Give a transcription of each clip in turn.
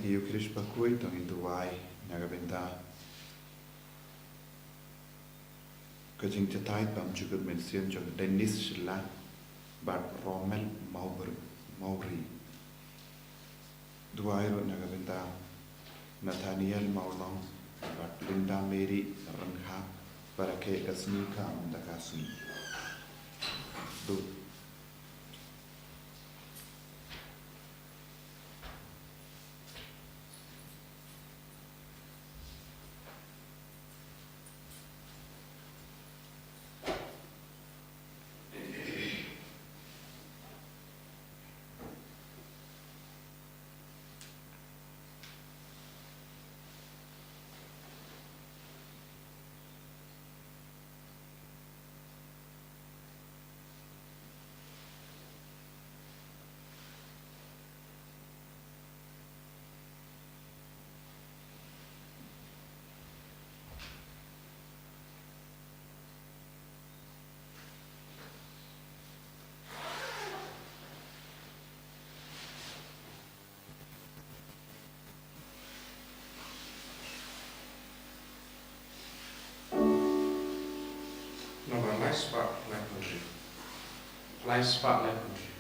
nagi Eucharist Bakhuid tong Induai nagabenta kajing cetai pam juga mention jong Dennis Shilla bat Rommel Mauri Duai ro nagabenta Nathaniel Mawkhlam bat Linda Mary Rangha barake kasni ka amdakasni do Life spot like country.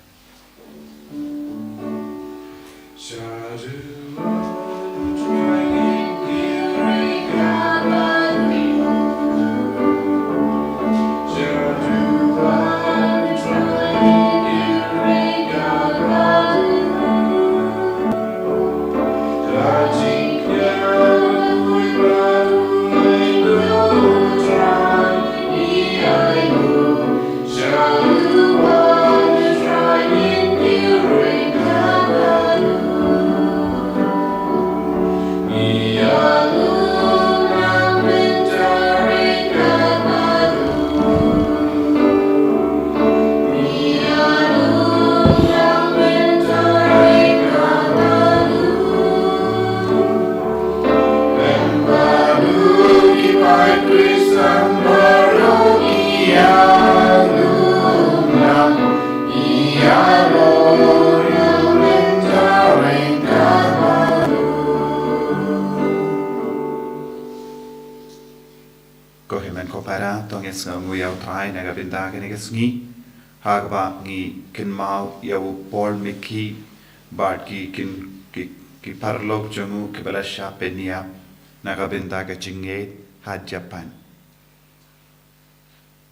nguyau trai nagabenta kene Sngi hagba ngi kin mau yau Paul Miki bart ki parlok jongu ki balasha penia nagabenta ka chinge ha Japan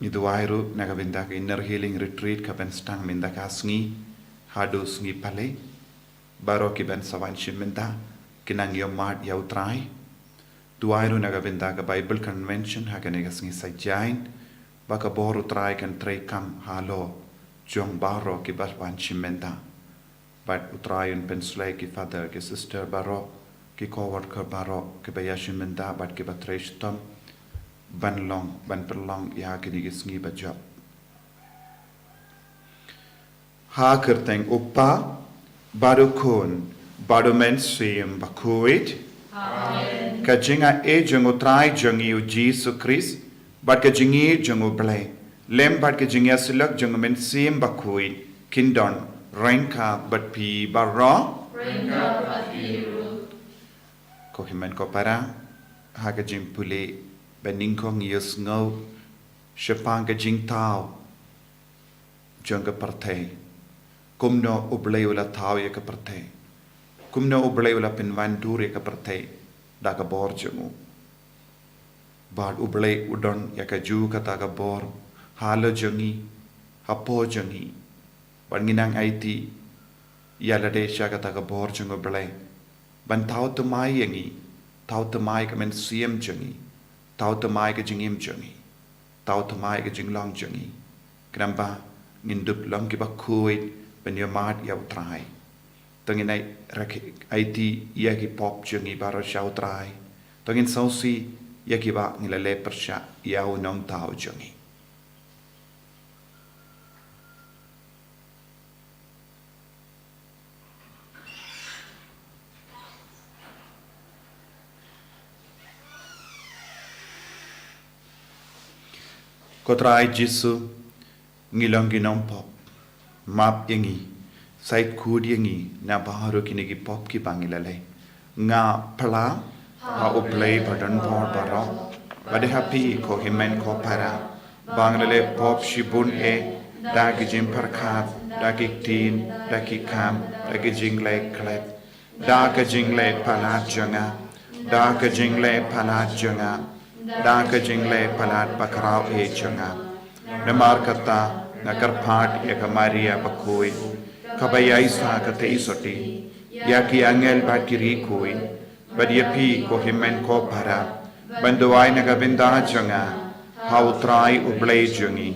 ni duairu nagabenta ka inner healing retreat ka ben stang minda ka Sngi hadu Sngi pale baro ki ben sawan shimenta kinang yomat yau trai duairu nagabenta ka Bible convention ha kene Sngi sajain baka boru trai kan trai kam halo jong baro ki baswan shimenta but utrayun penslay ki father ki sister baro ki co-worker baro ki bayashimenta but ki batreshtam ban perlong ya ki di Sngi bajab ha kerteng uppa baru kun baru mensiem Bakhuid amen ka jinga e jongo trai jongi u Jesus Christ but ka jingi jongo blay lem but ka jinga silak jongo mensiem Bakhuid kindon Rengka bat pi barra Rengka bat pi ru ko himen ko para ha ka jing pule ben Nyngkong yus ngau shapang ka jing tao jong ka partay kumno ublay ula tao ya ka partay kumno ublay ula pinwan dure ka partay da ka bor jongu bad ublay udon ya ka ju ka ta ka bor halo jongi hapo jongi ban nginang IT yala de sha ka ta ka bor jongo blay ban tau to mai yangi tau to mai ka men siem jongi tau to mai ka jingim jongi tau to mai ka jinglong jongi kramba ngindup long ki Bakhuid ben yo mat yau trai tongin ai rak IT ya ki pop jongi baro shau trai tongin sausi ya ki ba ngila le persha yau nong tau jongi Kotrai Jisu ngilong ginong pop map yangi sait kud yangi na baharu kini ki pop ki pangilale nga pala ha uplay badan bor baro bade happy ko himen ko para banglele pop shibun dagi jim parkhat dagi tin dagi kam dagi jingle klep dagi jingle palat janga dagi jingle palat janga dagi jingle palat bakrao janga namar kata nakar phat Maria Bakhuid kabayai sa kate isoti yaki angel bakiri koi badiapi ko himen ko para banduai nagabinda janga how try ublay jungi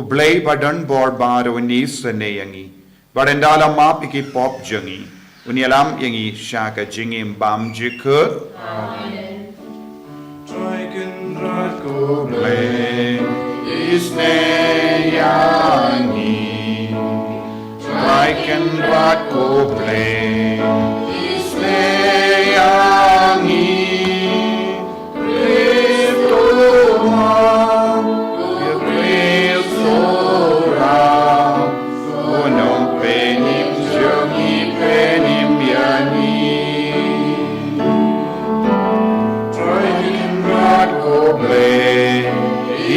ublay badan bor bar uni seneyangi barendala map iki pop jungi unialam yangi shaka jingim bam jikut amen triken rako ublay isneyangi triken rako ublay isneyangi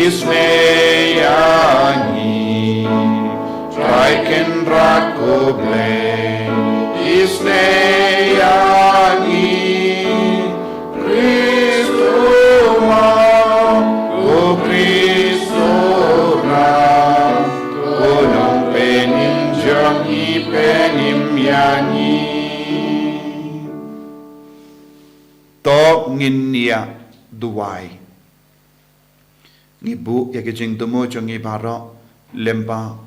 Isneyangi, triken rako blay. Isneyangi, Kristo ma, o Kristo ra, o nong penim jangi penim yangi. Top nginia duai. Ngibu ya kejing demo jongi bara lemba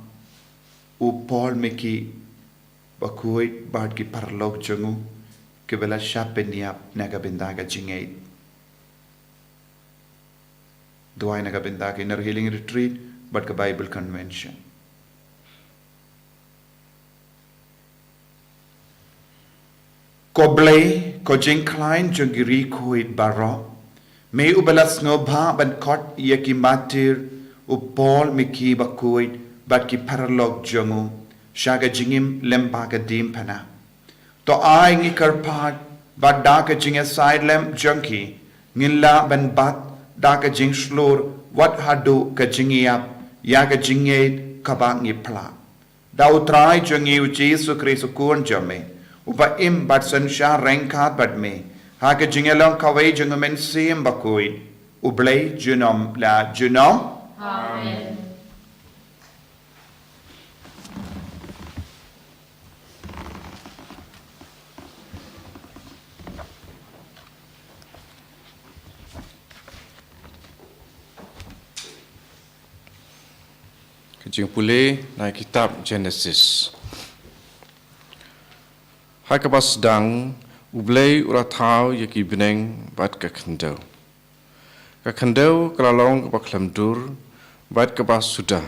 upol meki Bakhuid bad ki parlog jongu kebela shapeniap naga bendaga jingay duai naga bendaga inner healing retreat but ka Bible convention koblay ko jing klein jongiri Bakhuid bara may ubalas ngobha ban kot yaki matir upol miki Bakhuid bat ki paralog jongu shaga jingim lemba ka dim pana to ai ngi karpat bat da ka jinga side lem junkie ngilla ban bat da ka jing slur wat hadu ka jingiap ya ka jinge ka ba ngi pla da utrai jongi u Jesu Kristo kun jame uba im bat san sha renkat bat me Haka jingelong kaway jingumen sim Bakhuid ublay junom la junom amen Kejing pulih naik kitab Genesis. Hai kapas sedang ublay uratau yaki beneng bat kakendau. Kakendau kelalong ke Mawkhlam dur bat kapas sudah.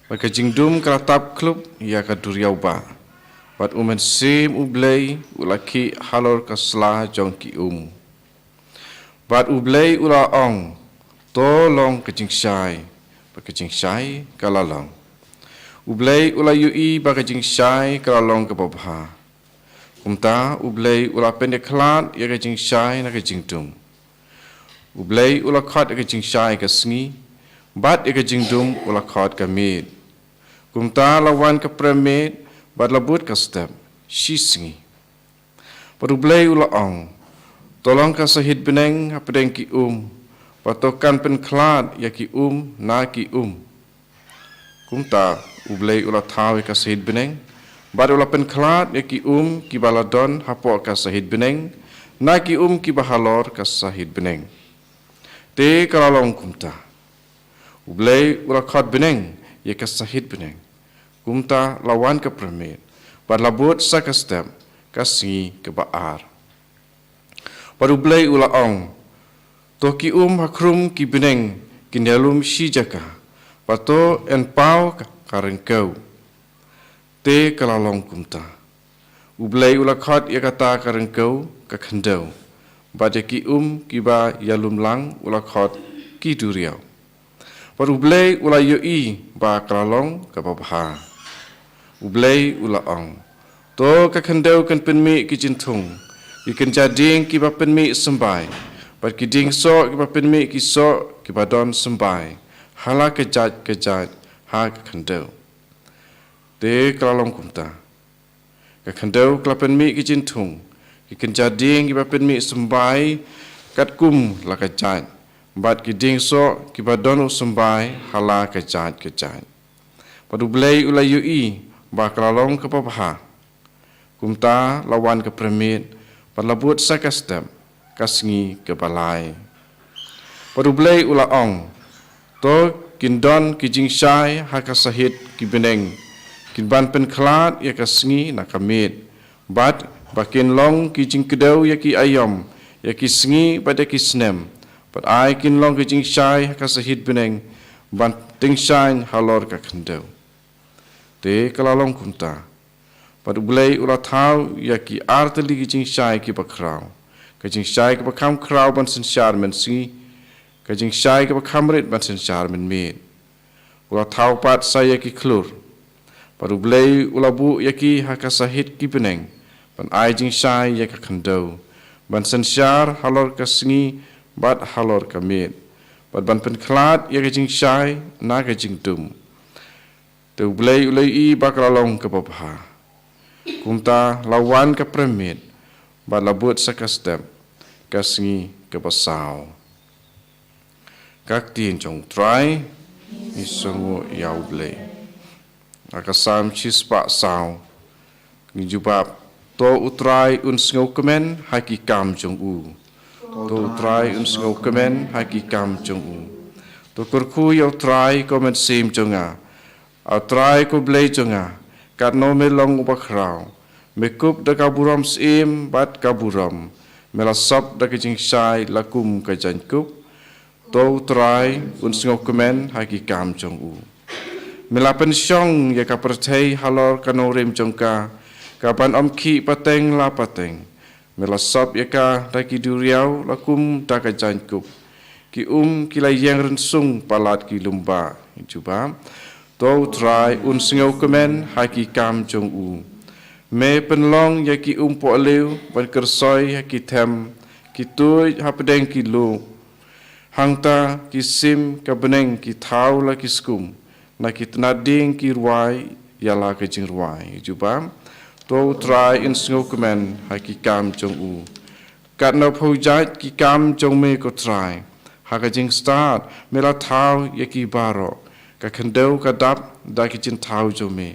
Bat kejingdum kelatap klub ya kaduriau ba. Bat umen sim ublay ulaki halor kaslah jongki Bat ublay ulaong tolong kejing syai. Bat kejing syai kalalong. Ublay ulayui ba kejing syai kalalong ke babha. Kumta ublay ula pendek kelat ya kejing syai na kejing dum. Ublay ula kot ya kejing syai ke Sngi, bat ya kejing dum ula kot ke mid. Kumta lawan ke premid, bat labut ke step, si Sngi. Bat ublay ula ong, tolong ke sahid beneng hapedeng ki patokan pen kelat ya ki na ki Kumta ublay ula tawi ke sahid beneng, Bad ula pen kelat ya ki ki baladon hapo ka sahid beneng na ki ki bahalor ka sahid beneng. Te kalalong kumta. Ublay ula khat beneng ya ka sahid beneng. Kumta lawan ka premid. Bad labut sa ka step ka Sngi ke baar. Bad ublay ula ong. To ki hakrum ki beneng kinelum shijaka. Pato en pau karengkau. Te kalalong kumta. Ublay ula khat ya kata karengkau ka khendau. Bade ki ki ba yalum lang ula khat ki duriau. Par ublay ula yoi ba kalalong ka babha. Ublay ula ong. To ka khendau kan penmi ki jintung. Ikan jading ki bapen mi sembai. Bat ki ding so ki bapen mi ki so ki badon sembai. Hala kejat ha kandau. Te kalalong kumta. Ka kandau kelapen mi ki jintung. Ikan jading ki bapen mi sembai kat kum la kejat. Bat ki ding so ki badon sembai hala kejat. Padu belai ulai yui ba kalalong ke papaha. Kumta lawan ke premit palabut sakastem kasngi ke balai. Padu belai ula ong to kindon ki jingshai hakasahit ki beneng kin ban pen klat ya kasngi na kamit bat bakin long ki jingkedau ya ki ayam ya ki sngi pada ki snem pat ai kin long ki jingshai hakasahit beneng ban tingshai halor ka kendau te kalalong kumta padu belai ula thau ya ki arteli ki jingshai ki bakrau ka jingshai ki bakam krau ban sensyar men sngi ka jingshai ka bakamrit ban sensyar men mit ula thau pat saya ki klur padu belai ula bu ya ki hakasahit ki beneng ban ai jingshai ya ka kendau ban sensyar halor ka sngi bat halor ka mit ban pen klat ya ka jingshai na ka jingdum te belai ulai I bakralong ke papaha kumta lawan ke premit bat labut sakastem kasngi ke pasau kak tin chong try isungu yau belai akasam chispa sau ngijubab to utrai un sngo kemen hakikam jong u to utrai un sngo kemen hakikam jong u to kurku yau trai komen sim jonga au trai ko blei jonga kat no melong ubakrau mekup da kaburam sim bat kaburam melasap da kejing sai lakum ka jankup to utrai un sngo kemen hakikam jong u melapan syong ya ka percay halor kanorim jongka kapan omki pateng la pateng melasap ya ka daki duriau lakum daka jankup ki kila yang rensung palat ki lumba juba to try un singau kemen haki kam jong u me penlong ya ki po leu ban kersoi ki them ki tu hapdeng ki lu hangta ki sim ka beneng ki thau la ki skum na ki tnading ki ruai yala ke jing ruai juba to try in singau kemen haki kam jong u kat no phojat ki kam jong me ko try haka jing start mela thau ya ki baro ka khandeu ka dap da ki chin thau jo me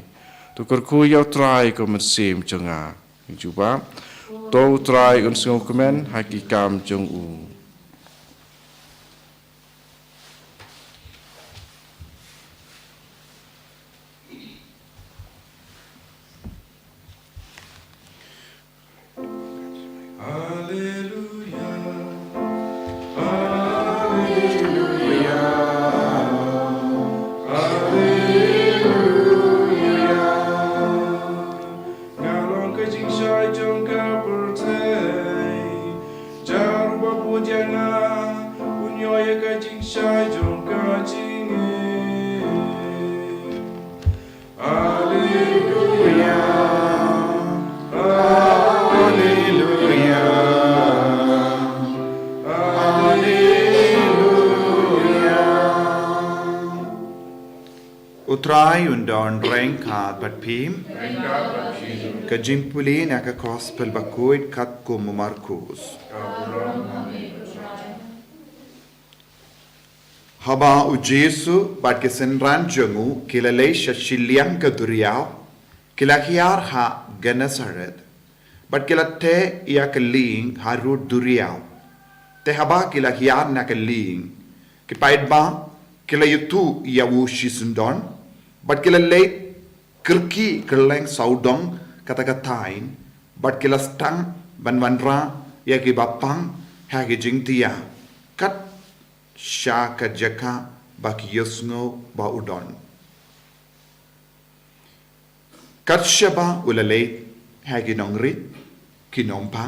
to kor khu yau try ko men sim jonga juba to try un singau kemen haki kam jong u Utrai undon rengkat bat pim ka jimpuli na ka gospel Bakhuid kat kum Markus haba u Jesu bat ke senran jongu kilalay siya siliang ka duriyaw kilakiyar ha Genesaret bat kilate iya kaling harut duriyaw te haba kilakiyar na kaling kipaid ba kilayutu iya wushi sundon but kila late kirki kerleng saudong kata-katain but kila stang banwanra ya ki bapang ha ki jingtia kat sha ka jaka bak yusno ba udon kat shaba ulalay ha ki nongrit ki nongpa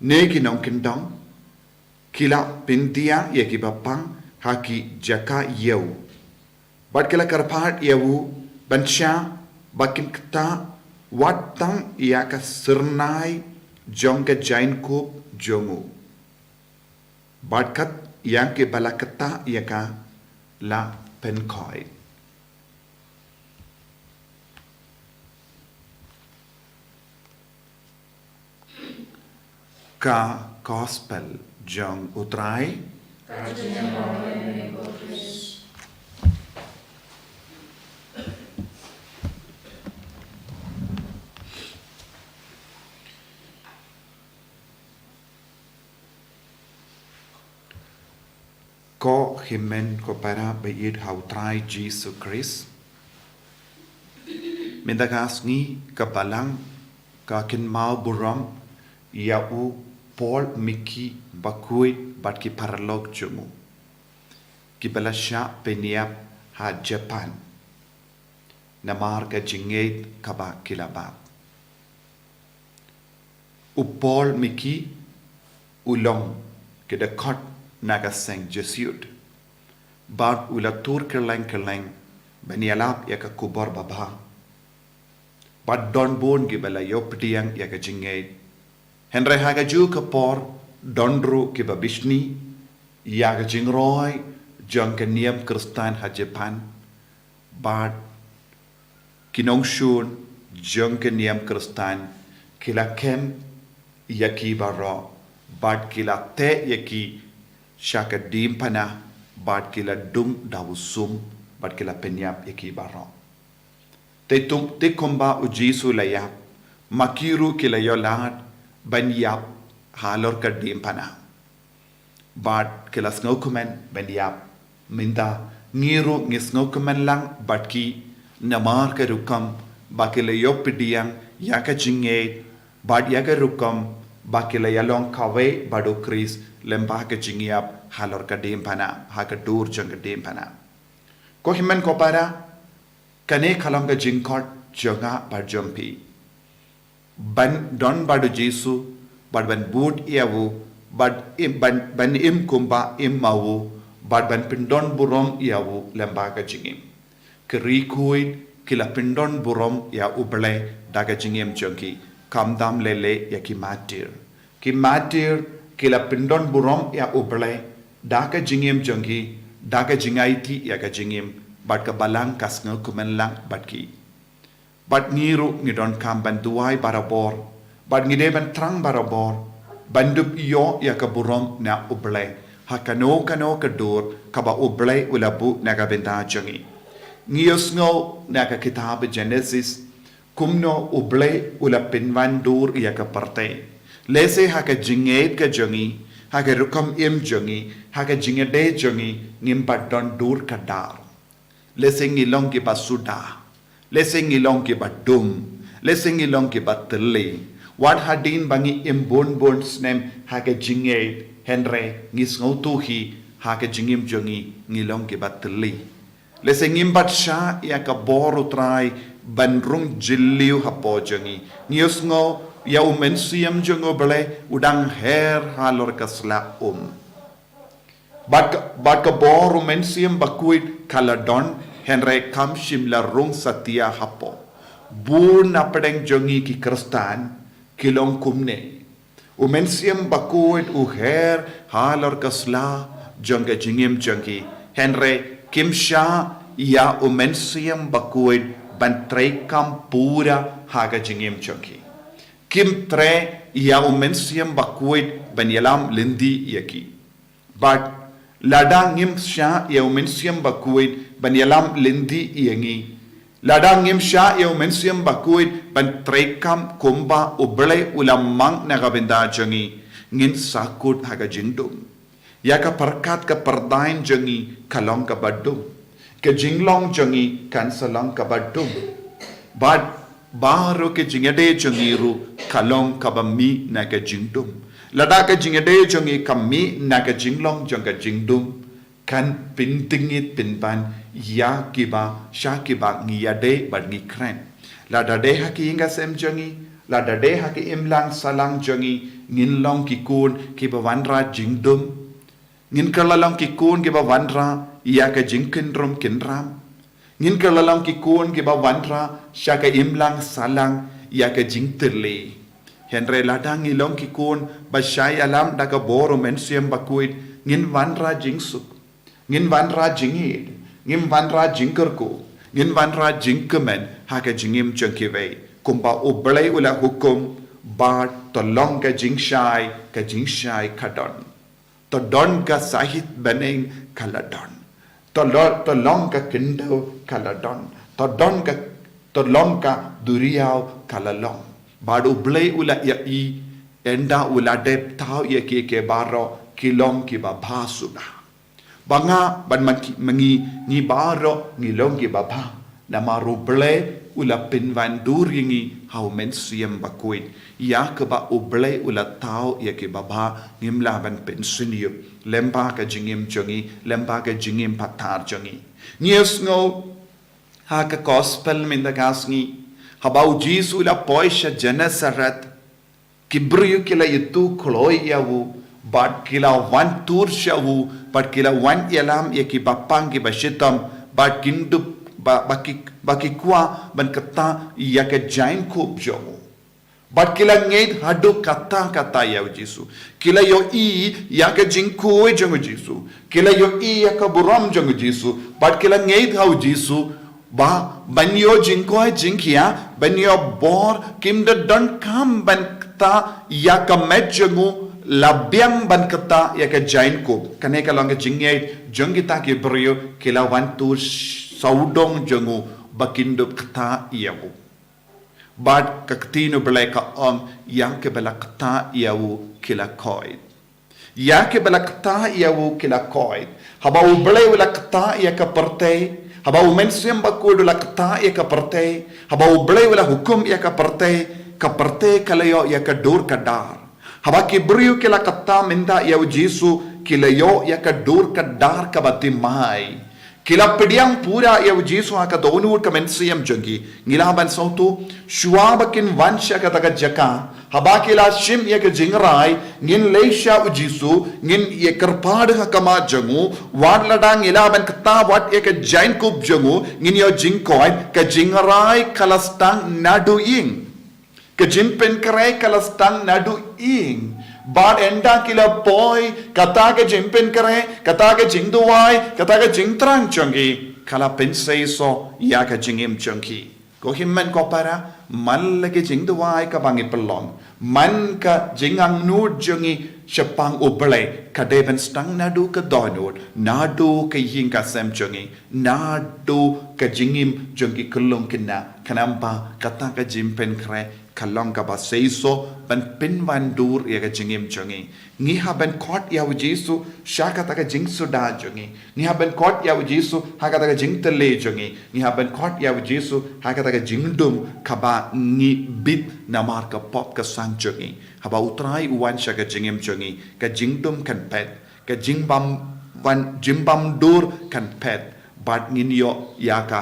ne ki nong kindong kila pintia ya ki bapang ha ki jaka yau but kila karpat yawu bansya bakin kata watang ia ka sernai jong ke jain kup jongu. Barkat yang ke balakata yaka la penkoi. Ka gospel jong utrai ko himen ko para bayid hautrai Jesus Christ mindagas ngi kabalang ka kin mau buram yau Paul Miki Bakhuid bat ki paralog jumu ki balasya peniap ha Japan namar ka jingait kaba kilabab u Paul Miki ulong ke de kot naga seng Jesuit bat ulatur keleng banialap ya ka kubor baba bat don bon ki bala yopdiang ya ka jingait Henry hagaju kapor dondru ki babishni yaga jingroy jang ke niam Kristan ha Japan bat Nongstoin jang ke niam Kristan kila kem yaki baro bat kila te yaki shaka dim pana bat kila dung dawusum bat kila penyap yaki baro te komba ujisu layap makiru kila yolat ban yap halor ka dim pana bat kila sngokumen ban yap minda ngiru ngisngokumen lang bat ki namar ka rukam bakila yopidiang yaka jinge bat yaka rukam bakila yalong kawe badu kris lembah ka jingiap halor ka dim pana haka dur jang ka dim pana ko himen ko para kane khalam ka jingkot janga bar jompi ban don badu Jesu bad ban bud iawu ban im kumba im mawu bad ban pindon burom iawu lembaga jingim kerikuid kila pindon burom ya uble daga jingim jongki kamdam lele ya ki matir kila pindon burom ya uble daga jingim jongki daga jingaiti ya ka jingim bad ka balang kasnga kumenlang badki Bat ngiru ngidon kam bantuai barabor, bat ngide ban trang barabor, bandup iyo ya kaburom na uble, hakano kadur kaba uble ulabu na kabenta jangi. Ngiyos ngo na ka kitab Genesis, kumno uble ulapin vandur ya ka parte. Lese haka jinget ka jangi, haka rukam im jangi, haka jingede jangi, ngimpat don dur kadar. Lese ngilong ki basuda. Lesing ilong ki badum, lesing ilong ki bateli. Wat hadin bangi imbon snem hake jinge henre ngis ngautuhi hake jingim jongi ngilong ki bateli. Lesing imbat sha ya ka boru trai bandrung jiliu hapo jongi. Ngius ngo ya umensiam jongo bele udang her halor kasla Bat ka boru mensiam Bakhuid kaladon Henry kam shimla rung satia hapo. Bu napadeng jongi ki Kristan kilong kumne. Umensiam Bakhuid uher halor kasla jonga jingim jongi. Henry kimsha ya umensiam Bakhuid bantrei kam pura haga jingim jongi. Kim tre ya umensiam Bakhuid banyalam lindi yaki. But ladang ngim sha ya umensiam Bakhuid banyalam lindi iangi. Ladang ngim sha ya umensiam Bakhuid ban trekam kumba uble ulamang nagabenda jangi ngin sakut haga jingdum. Ya ka perkat ka perdain jangi kalong ka badum. Ka jinglong jangi kan salang ka badum. Bad baru ke jingade jangiru kalong ka bami na ka jingdum. Lada ka jingade jangi kami na ka jinglong jang ka jingdum. Kan pintingit pinpan ya kiba sha kiba ngiyade bad ngi kren la dade haki inga sem jangi la dade haki imlang salang jangi ngin long ki kun kiba wanra jingdum ngin kalalong ki kun kiba wanra ya ka jingkindrum kinram ngin kalalong ki kun kiba wanra sha ka imlang salang ya ka jingtirle Henry ladang ilong kikun basyai alam daga boro mensiam Bakhuid ngin vanra jingsuk ngin vanra jingid ngin vanra jingkerku ngin vanra jingkemen haka jingim jengkiwei kumpa ublay ula hukum ba tolong ka jingshai kadon todon ka sahit bening kaladon tolong ka kindo kaladon tolong ka duriau kalalong badu blay ula ya i enda ula dep tau ya ke baro kilong ki ba bhasuda banga ban mangi ni baro ngilong ki ba bha namaru blay ula pinvan dur yingi hau mensiam Bakhuid ya ke ba ublay ula tau ya ke ba bha ngimla ban pensiu lemba ka jingim jongi lemba ka jingim patar jongi nies ngo ha ka gospel min da gasngi habau jisu la poisha Genesaret kibriyu kila itu kloi yawu bat kila wan tur shawu bat kila wan yalam ya ki bapang ki bashitam bat kindu baki kwa ban kata ya ke jain kup jomu bat kila ngeit hadu kata yawu jisu kila yo i ya ke jinku jongu jisu kila yo i ya ka buram jongu jisu bat kila ngeit hau jisu ba banyo jingko jingkia banyo bor kim de don kam ban kata ya ka mejengu labyang ban kata ya ka jain ko kane ka long jingye jongita ki brio kila wan tu saudong jengu bakindo kata yawu bad kaktino bela ka yang ke bela kata yawu kila koi ya ke bela kata yawu kila koi haba u bela wala kata ya ka partai haba u mensiam Bakhuid la kata ya ka partai haba u bela wala hukum ya ka partai kalayo ya ka dur ka dar haba ki brio kila kata minda ya jisu kilayo ya ka dur ka dar ka batimai kila pediang pura ya jisu ha ka donur ka mensiam jongi ngila ban sautu shuabakin wansha ka taga jaka haba kila shim ya ka jingrai ngin leisha jisu ngin ye karpad ha kama jangu wan ladang ila ban kata wat ya ka jain kup jangu ngin yo jingkoi ka jingrai kalastang naduing ka jimpen krai kalastang naduing bad enda kila boy kata ke jimpen kare kata ke jingduwai kata ke jingtrang chongi kala pensei so ya ka jingim chongi ko himmen ko para man lagi jingduwai ka bangi pelong man ka jingang nud jongi shapang ublay ka deben stang nadu ka donod nadu ka yinga sem chongi nadu ka jingim jongi kulung kina kanamba kata ka jimpen kare kalong ka ba seiso ban pinwan dur ya ka jingim jongi ngi ha ban kot ya jisu shaka ta ka jingsu da jongi ngi ha ban kot ya jisu ha ka ta ka jingtele jongi ngi ha ban kot ya jisu ha ka ta ka jingdum ka ba ngi bit na mar ka pop ka sang jongi ha ba utrai uwan shaka jingim jongi ka jingdum kan pet ka jingbam wan jimbam dur kan pet bat ngin yo ya ka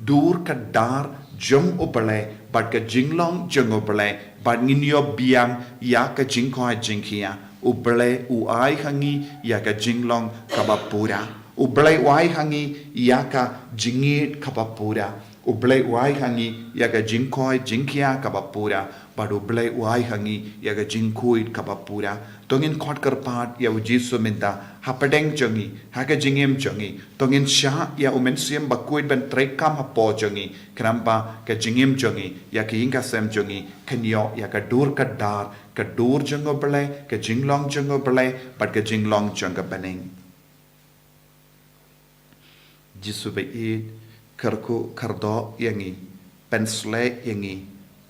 dur ka dar jong opale bat ka jinglong jong opale bat nginyo biang ya ka jingko jingkia uble uai hangi ya ka jinglong kabapura uble uai hangi ya ka jingit kabapura uble uai hangi ya ka jingko jingkia kabapura bat uble uai hangi ya ka jingkoi kabapura tongin khot karpat ya jisu minta hapadeng jongi haka jingim jongi tongin sha ya umensiam Bakhuid ben trekam hapo jongi krampa ka jingim jongi ya ki inga sem jongi kanyo ya ka dur ka dar ka dur jongo bele ka jinglong jongo bele but ka jinglong jonga beneng jisu be id karku kardo yangi pensle yangi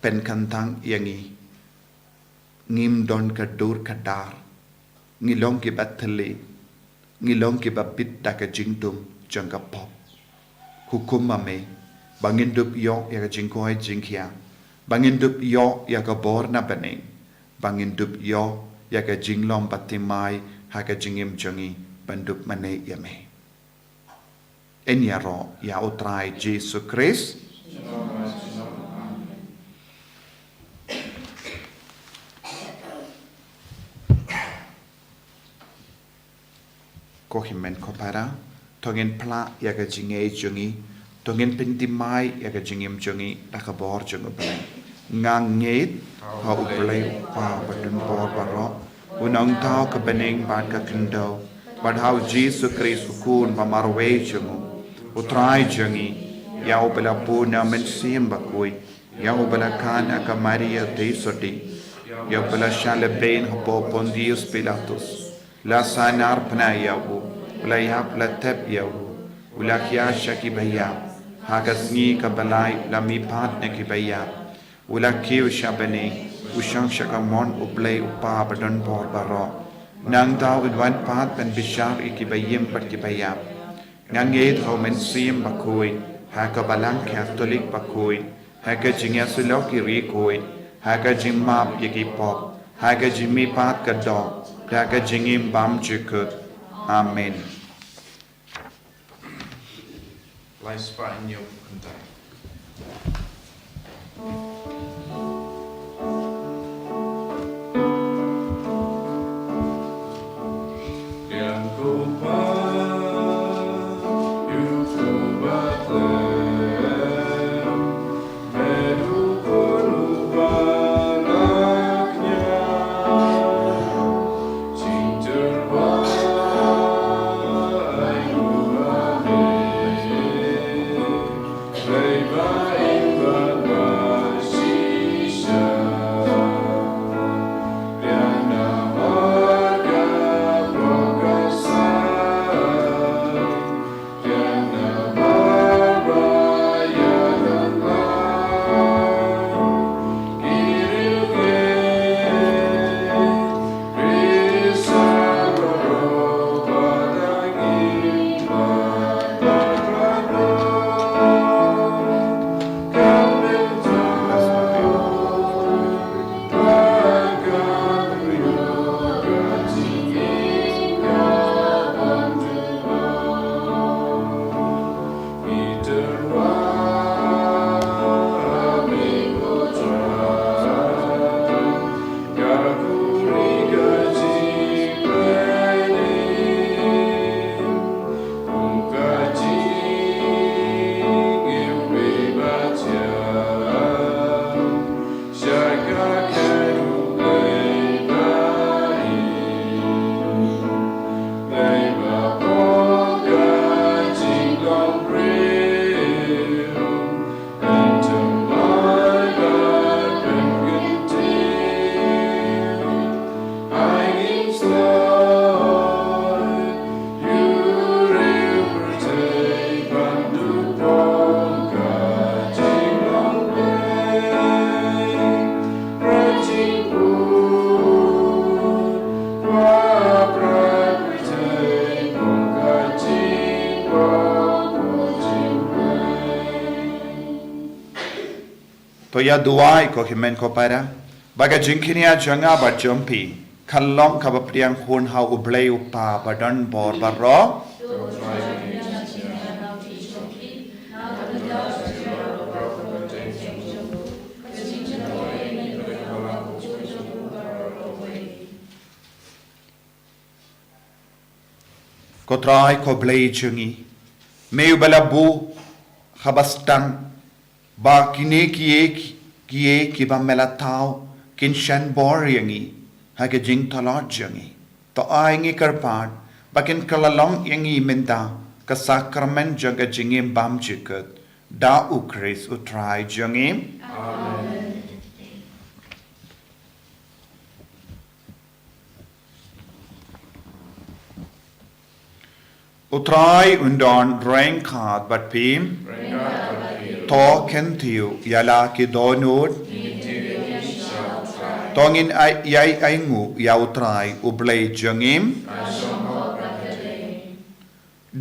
pen kantang yangi ngim don ka dur ka dar ngilong ki battali ngilong ki babit da ka jingdum jangka pop hukum mame bangindup yo ya ka jingkoi jingkia bangindup yo ya ka borna beneng bangindup yo ya ka jinglong batimai ha ka jingim jongi bandup mane yame enyaro ya utrai Jesus Christ ko himen ko para tongin pla ya ka jinge jongi tongin pintimai ya ka jingim jongi da ka bor jongo bele ngang ngết họ uplay upa badun bor baro unang tao ka beneng ban ka kendo but how Jesus Christ ukun pamarwe jungu utrai jungi ya ubela puna mensim bakui ya ubela kana ka Maria de soti ya ubela shale ben hapo Pontius Pilatus la sanar pna yawu la yap la tep yawu ula kya shaki baya hagasni ka balai la mi pat ne ki baya ula kiu shabane usang shakamon uplay upa badan bor baro nang tao idwan pat pen bishar ikibayim pat kibayap nang yet ho men sim bakui ha ka balang Catholic bakui ha ka jingya suloki rikui ha ka jimmap yaki pop ha ka jimmi pat ka do ha ka jingim bam chikut amen. Lai spa inyo kuntai. To ya duai ko himen ko para baga jingkinia janga ba jumpi kallong ka ba priang hun ha ublay upa badan bor baro ko try ko blay jungi meu balabu khabastang ba kine kiye ki ba melatao kin shan boriangi ha ke jing thalot jangi to aingi karpan ba kin kalalong yangi menda ka sakrament jaga jingim bam chikat da ukris utrai jangim amen. Utrai undon drain card but pim to kentiu yala ki donut tongin ay yay aingu yautrai ublay jangim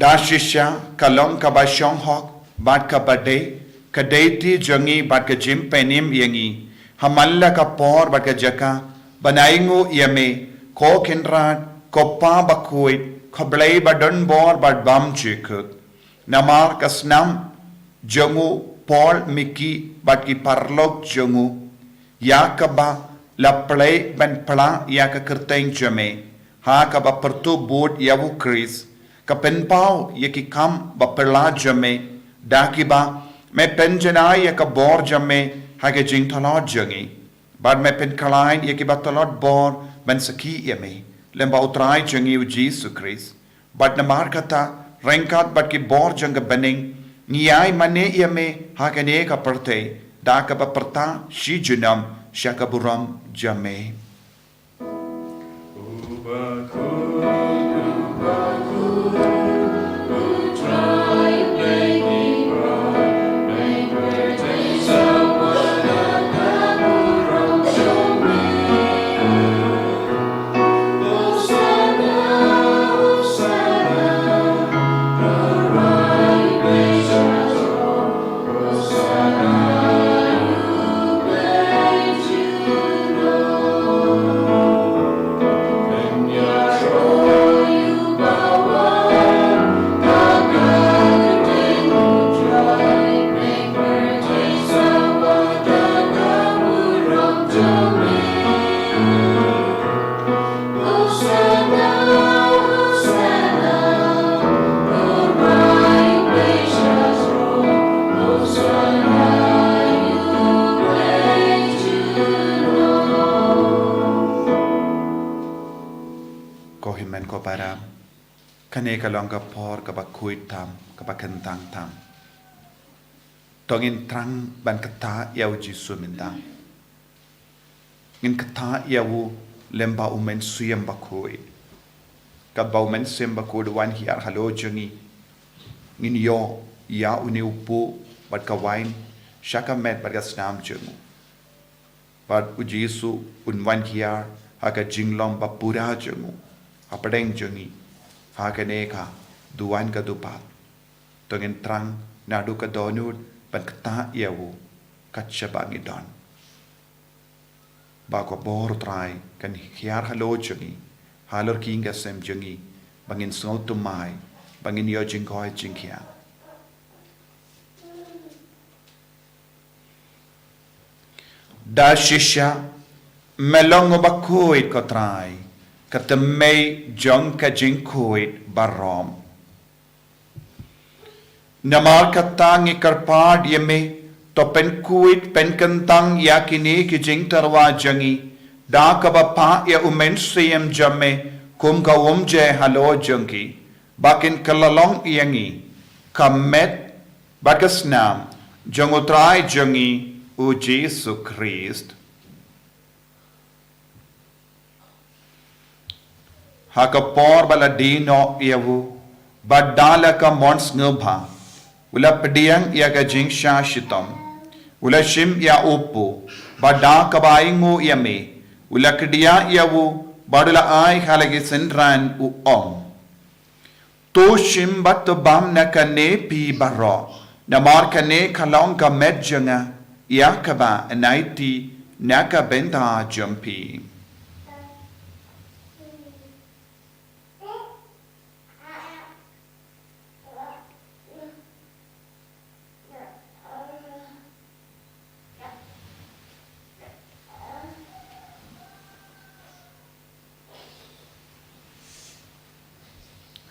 dashisha kalong kabashong hok bat kabade kadeti jangi bat ka jim penim yangi hamalla ka por bat ka jaka banaingu yame ko kenrat ko pa bakhuid Kablay badon bor bad bam chikut. Namar kasnam jangu Paul Miki bad ki parlok jangu. Yakaba la play ben pla yaka kerteng jame. Ha kaba pertu bod yawu kris. Kapen pau yaki kam ba pla jame. Dakiba me penjana yaka bor jame. Hage jing talot jungi. Bad me pen kalain yaki bat talot bor ben saki yami. Lemba utrai jungi u Jesus Christ. Bad namar kata rengkat bat ki bor janga bening. Niai mane yame hagane ka perte. Da ka ba perta shi junam shaka buram jame. Kane kalong ka por ka Bakhuid tam ka Bakentang tam. Tongin trang ban kata yau jisu minda. Ngin kata yau lemba umen suyam Bakhuid. Ka ba umen suyam Bakhuid wan hiar halo jungi. Ngin yo ya uni upu bad ka wain shaka met bad ka snam jungu. Bad u jisu unwan hiar haka jinglong ba pura jungu. Apadeng jungi. Haganeka duan ka dupat. Tongin trang nadu ka donud ban kata yawu katsyabang idon. Bako bor try kan hiar halo jungi. Halor kinga sem jungi. Bangin sungaw tumay. Bangin yo jingkoy jingkya. Da shisha melongo Bakhuid ko try. Katamay jong ka jingkoid barom. Namar katang ikarpad yame to pen kuit pen kantang yakini ki jing tarwa jangi. Da kabapa ya umen siyam jame kum ka umje halo jungi. Bakin kalalong iyangi. Kamet bagasnam jongutray jangi u Jesus Christ. Hakapor baladino yawu badala ka mons ngubha ula pediang ya ka jingsha shitom ula shim ya upu bada kabaingu yame ula kedia yawu badula ai halagi sendran u om to shim bat bam na kane pi baro namar kane khalong ka medjanga ya kaba naiti naka benda jumpi.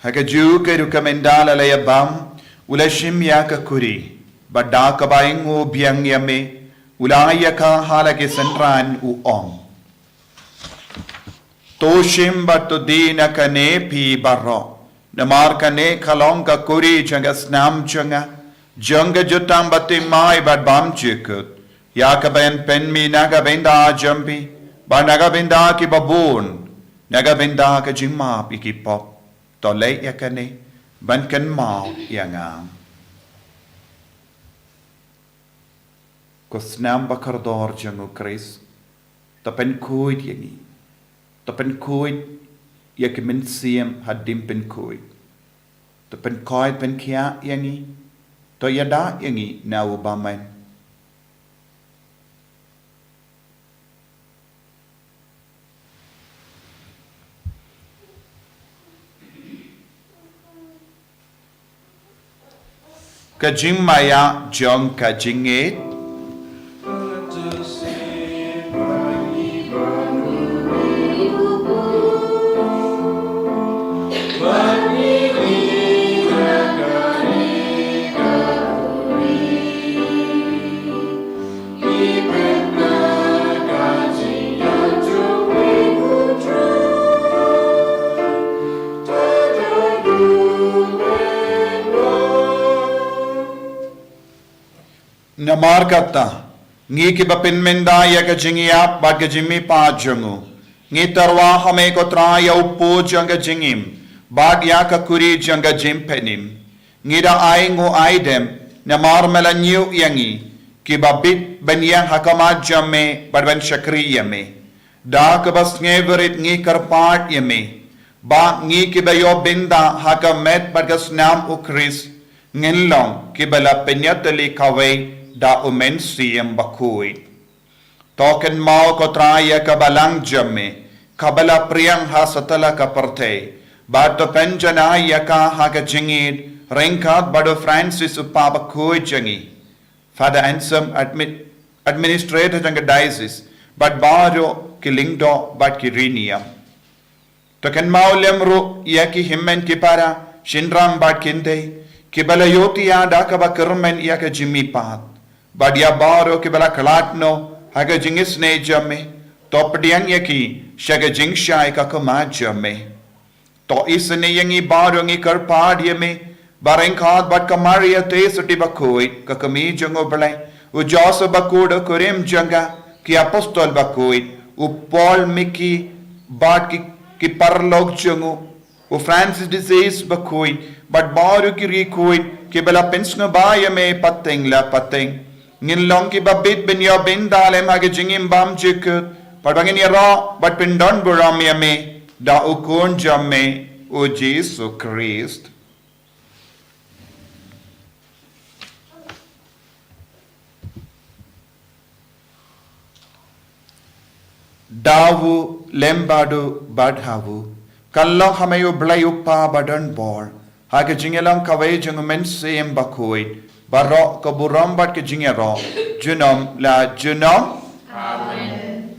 Hakaju ke rukamendala layabam ula shimya ka kuri badda kabaingu biang yame ulaya ka halake sentran u om to shim batu dina kane pi barro namar kane khalong ka kuri janga snam janga janga jutam bati mai bad bam chikut ya ka ben pen mi naga benda jampi ba naga benda ki babun naga benda ka jingma pi pop to Lait-ïa kane ban kan mau yang ko snam bakardor jangu Chris to pen kuit yangi to pen kuit yakimin siem hadim pen kuit to pen koit pen kia yangi to yada yangi na ubaman Kajing maya jong kajing it. Keep namar kata ngi ki bapin menda ya ka jingiap bat ka jimmi pa jungu ngi tarwa hame ko tra ya upo janga jingim bat ya ka kuri janga jim penim ngi da ai ngo ai dem namar melanyu yangi ki babit banyang hakama jamme badban shakri yame da ka bas ngeverit ngi karpat yame ba ngi ki bayo binda hakamet badgas nam ukris ngenlong ki bala penyatali kawai da umen siem Bakhuid token mau ko traya kabalang jamme kabala priyang ha satala ka parte ba to penjana ya ka ha ka jingid renkat bado Francis upa Bakhuid jangi Father Ansem administrator janga diocese but baro kilingdo but kirinia token mau lemru ya ki himmen ki para shinrang bat kinde kibala yoti ya da ka ba kermen ya ka jimmi pat badia baro kibala kalatno haga jingis ne jamme topdiang yaki shaga jingshai ka kama jamme to isne yangi baro ngi karpad yeme bareng khat bat kamaria te suti Bakhuid ka kami jango bale u josa Bakhuid kurim janga ki apostol Bakhuid u Paul Miki bat ki parlog jango u Francis disease Bakhuid but baro ki Bakhuid kibala pensna ba yeme pateng la pateng ngin long ki babit ben yo ben dalem hage jingim bam jikut padbangin yara but pindon buram yame da ukun jamme o Jesus Christ dawu lembadu badhawu kallong hamayu blayu pa badan bor hage jingelang kawai jungumen sem Bakhuid Barok ke buram bat ke jingero junom la junom amen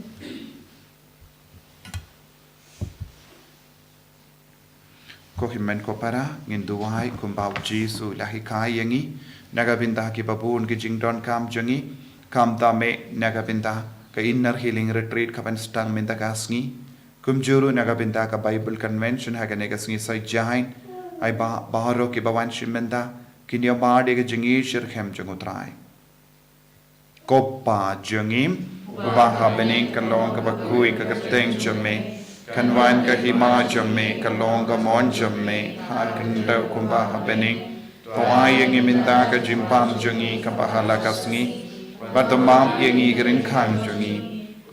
ko himen ko para ngin duwai kumbau Jesu lahi kai yangi nagabinda ki babun ki jingdon kam jangi kam tame nagabinda ka inner healing retreat kapan stang minta kasngi kumjuru nagabinda ka Bible convention haga negasngi sai jain ai baro ki bawan shimenda Kinya baade ke jingi shirkhem jangutrai. Koppa jangim ubaha bening kalong ka Bakhuid ka kateng jamme kanwan ka hima jamme kalong ka mon jamme har kanda kumbaha bening toai yangi minda ka jimpam jangi ka bahala kasngi batamam yangi grin khang jangi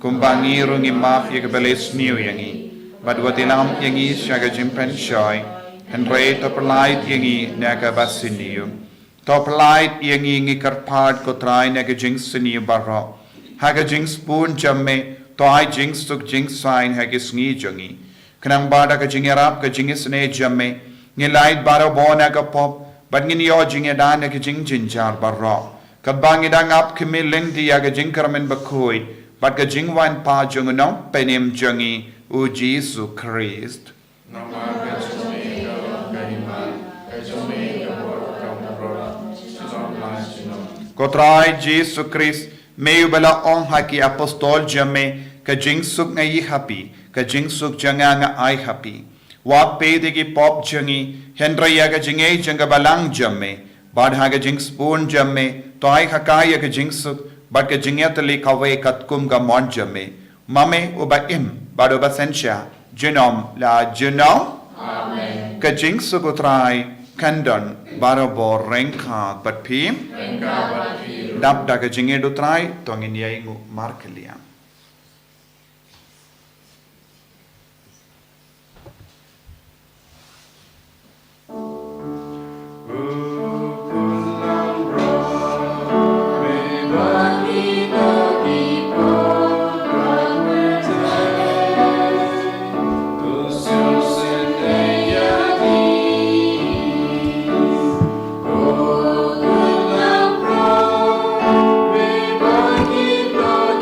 kumbangi rungi maf yek beles new yangi badwatilam yangi shaga jimpen shoy and rate of light yangi naga basiniu top light yangi ngi karpad ko try naga jinx siniu barro haga jinx spoon jamme to I jinx tuk jinx sign haga sngi jangi kanang bada ka jingarap ka jingis ne jamme ngi light baro bona ka pop but ngi yo jinga dan naga jing jinjar barro kabangi dang up kimi lengdi yaga jinkarmen Bakhuid but ka jingwan pa jungu no penim jangi u Jesus Christ Kotrai Jesus Christ meyu bala on haki apostol jamme ka jingsuk ngai happy ka jingsuk janga nga ai happy wa pede ki pop jangi henrya ka jinge janga balang jamme bad ha ka jings spoon jamme to ai hakaya ka jingsuk bad ka jingyatli kawe katkum ga mon jamme mame uba im bado basensha genom la genom amen ka jingsuk utrai Kandon barabo renka but pim dap daga jinge do try tongin yai ngu markelia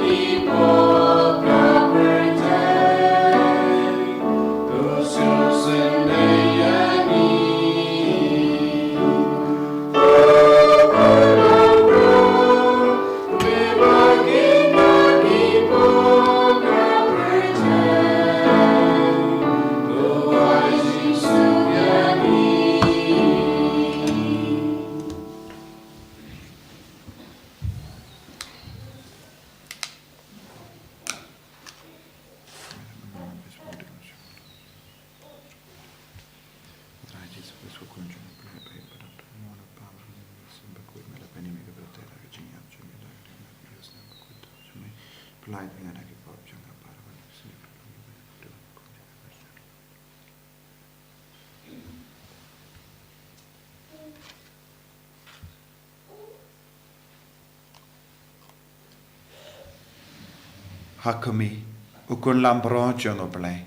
Keep Hakami, ukun lambro jango play.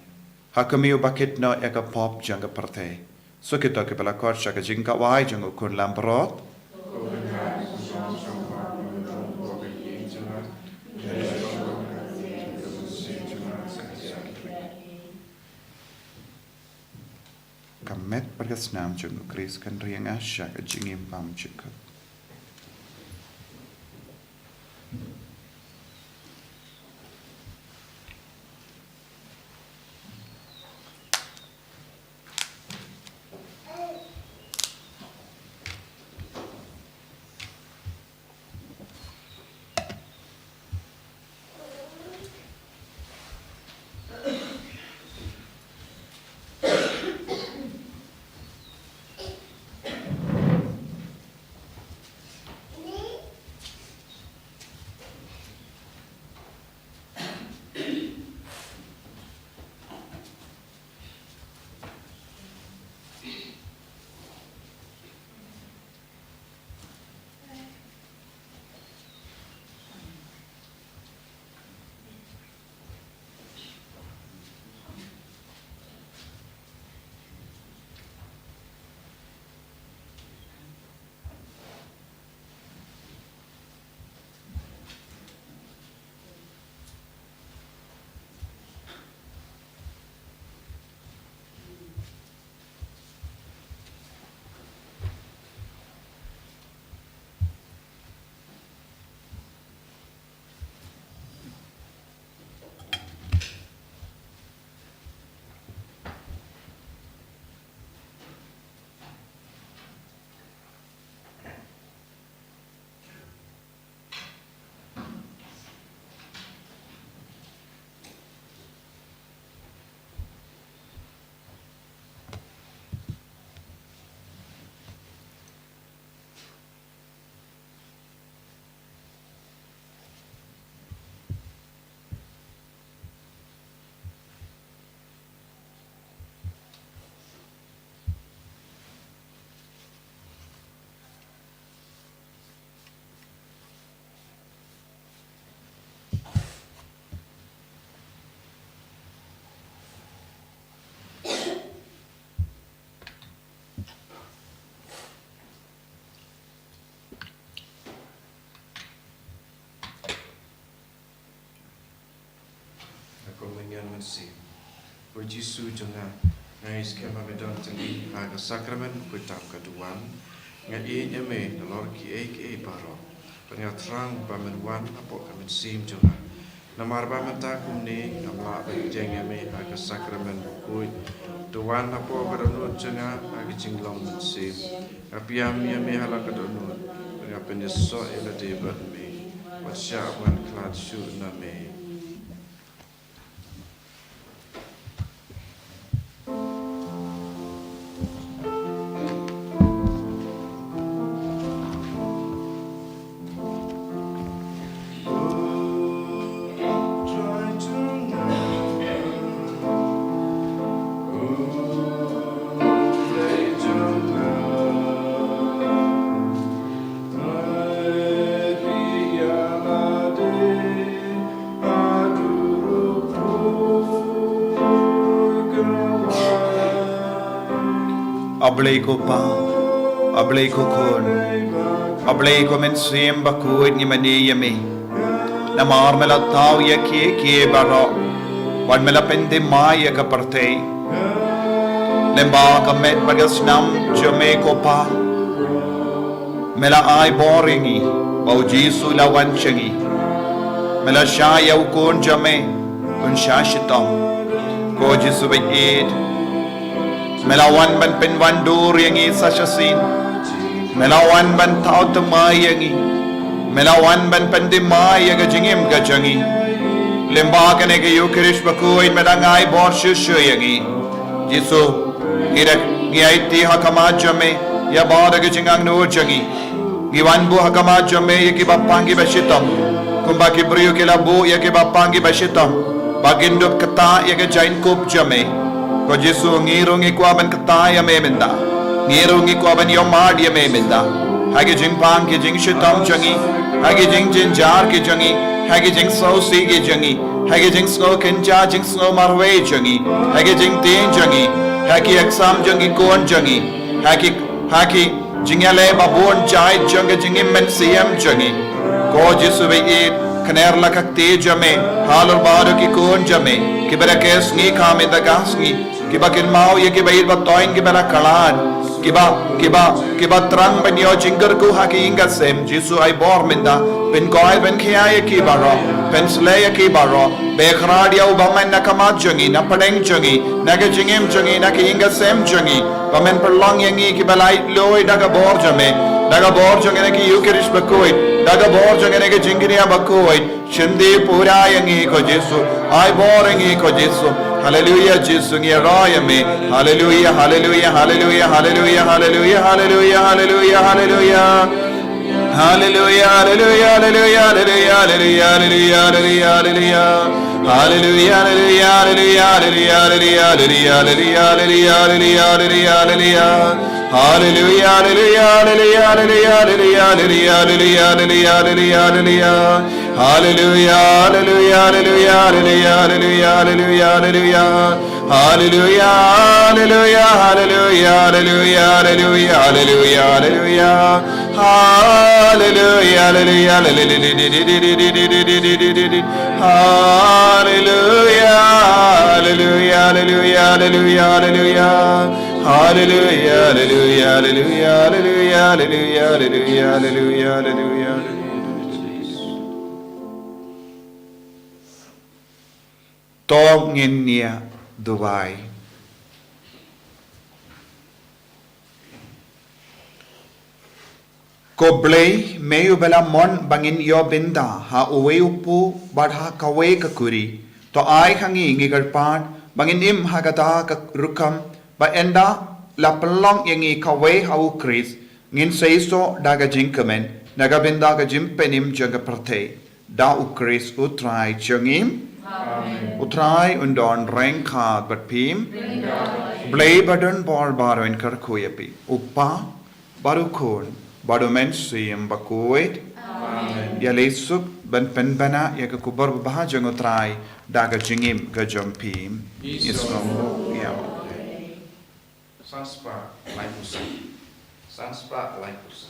Hakami ubakit no eka pop janga parte. So kita ke pala kor shaka jingka wai jango ukun lambro. Kamet pergasnam jango kris kan riang asya ke jingim pam jika. Si Lord Yesu jonga ngai skema medon tangi aga sakramen kuitam kaduan ngai eme lor ki e paro panga trang bamenwan apo kamen sim jonga namar bamenta kumni namla bajeng eme aga sakramen kuit duan apo kadonut jonga aga jinglong sim apiam eme hala kadonut panga penyeso ela debat me wasya wan klad shu na me Ablay ko pa, ablay ko kon, ablay ko men siyem Bakhuid ni maniyami, na marmela tao ya kie baro, wan mela pende maya ka partay, lemba ka met pagasnam jame ko pa, mela ay boringi, bau Jesu lawan changi, mela siya kon jame, kun siya shitam, ko Jesu bayid, melawan ban penwandur yang isa syasin melawan ban tau temai yang melawan ban pendemai yang gajingim gajangi lembaga ne gayu kirish Bakhuid medangai bor shushu yang Jesu ira ngiaiti hakamajame ya bada gajingang nur jangi giwan bu hakamajame ya kibapangi bashitam Kumbaki brio ke labu ya ke bapangi bashitam. Bagindup kata ya ke jain kup jame. Ko Jesu ngirungi kuaban kata ya memenda. Ngirungi kuaban yomad ya memenda. Hagi jing pang ke jing shitam jangi. Hagi jing jinjar ke jangi. Hagi jing sausi ke jangi. Hagi jing snow kenja jing snow marwe jangi. Hagi jing tin jangi. Hagi exam jangi kuan jangi. Hagi jingale babon jai jangi jingi men siyam jangi. Ko Jesu be it kner lakak te jame halor baro ki kuan jame. Kibara kes ni kame da gasni. Kiba kin mau ye kiba it batoin kibara kalan. Kiba terang benyo jingger ku haki ingat sem Jesu ay bor minda pen koi ben kia ye kibaro pen slay ye kibaro bekhrad ya ubaman nakamat jangi na padeng jangi naga jingim jangi na ki ingat sem jangi pamen perlong yangi kibalai loy daga bor jame daga bor jangi na ki Eucharist Bakhuid daga bor jangi na ki jingriya Bakhuid shindi pura yangi ko Jesu ay bor yangi ko Jesu Hallelujah, Jesu ngi raya me. Hallelujah, hallelujah, hallelujah, hallelujah, hallelujah, hallelujah, hallelujah, hallelujah. Hallelujah, hallelujah, hallelujah, hallelujah, hallelujah, hallelujah, hallelujah. Hallelujah, hallelujah, hallelujah, hallelujah, hallelujah, hallelujah, hallelujah, hallelujah, hallelujah, hallelujah. Hallelujah, hallelujah, hallelujah, hallelujah, hallelujah, hallelujah, hallelujah, hallelujah, hallelujah. Hallelujah, hallelujah, hallelujah, hallelujah, hallelujah, hallelujah, hallelujah. Hallelujah, hallelujah, hallelujah, hallelujah, hallelujah, hallelujah. Hallelujah, hallelujah, hallelujah, hallelujah, hallelujah, hallelujah, hallelujah. Hallelujah, hallelujah, hallelujah, hallelujah, hallelujah, hallelujah, hallelujah, hallelujah. To ngin nia duwai. Ko blay meyu bela mon bangin yo binda ha uwe upu badha kawe kakuri. To ai hangi ngigarpan bangin im hagata ka rukam ba enda la pelong yangi kawe hau kris ngin seiso daga jinkamen naga binda ga jimpenim jaga parte da ukris utrai jangim utrai undon rengkhat bat pim blay badan bor baro in karkuyapi uppa barukon badumen siyam Bakhuid ya lesuk ban penbana ya ke kubar bah jang utrai daga jingim ga jampim ismamu ya Sanspa Lait-ïa. Sanspa Lait-ïa.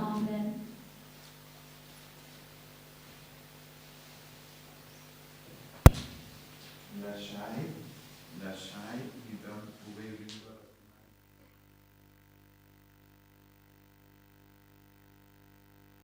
Amen. Lasciai, vi dam